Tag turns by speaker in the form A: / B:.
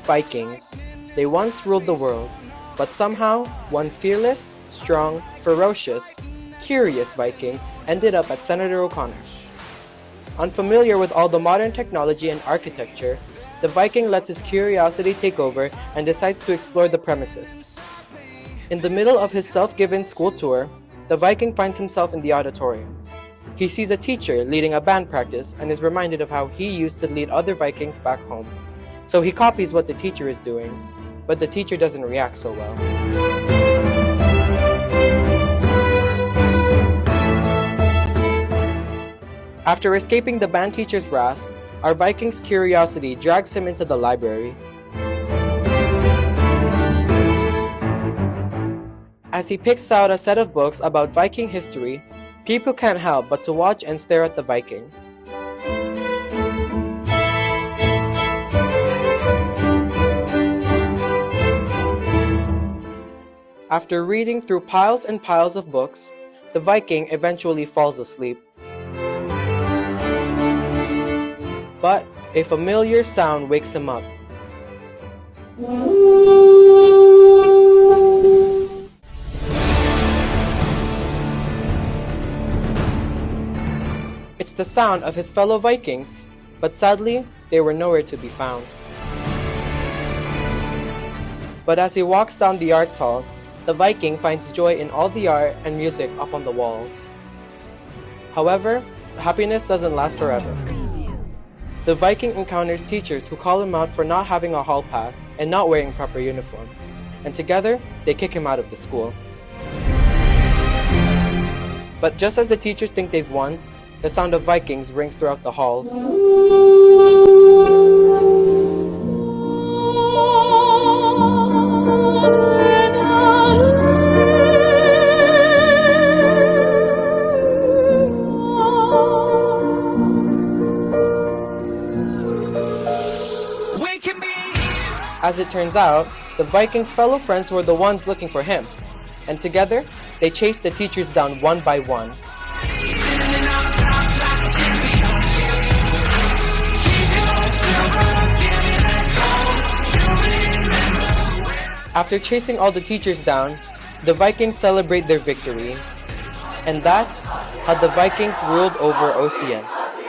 A: Vikings. They once ruled the world, but somehow one fearless, strong, ferocious, curious Viking ended up at Senator O'Connor. Unfamiliar with all the modern technology and architecture, the Viking lets his curiosity take over and decides to explore the premises. In the middle of his self-given school tour, the Viking finds himself in the auditorium. He sees a teacher leading a band practice and is reminded of how he used to lead other Vikings back home. So he copies what the teacher is doing, but the teacher doesn't react so well. After escaping the band teacher's wrath, our Viking's curiosity drags him into the library. As he picks out a set of books about Viking history, people can't help but to watch and stare at the Viking. After reading through piles and piles of books, the Viking eventually falls asleep. But a familiar sound wakes him up. It's the sound of his fellow Vikings, but sadly, they were nowhere to be found. But as he walks down the arts hall, the Viking finds joy in all the art and music up on the walls. However, happiness doesn't last forever. The Viking encounters teachers who call him out for not having a hall pass and not wearing proper uniform, and together, they kick him out of the school. But just as the teachers think they've won, the sound of Vikings rings throughout the halls. As it turns out, the Vikings' fellow friends were the ones looking for him, and together, they chased the teachers down one by one. After chasing all the teachers down, the Vikings celebrate their victory. And that's how the Vikings ruled over OCS.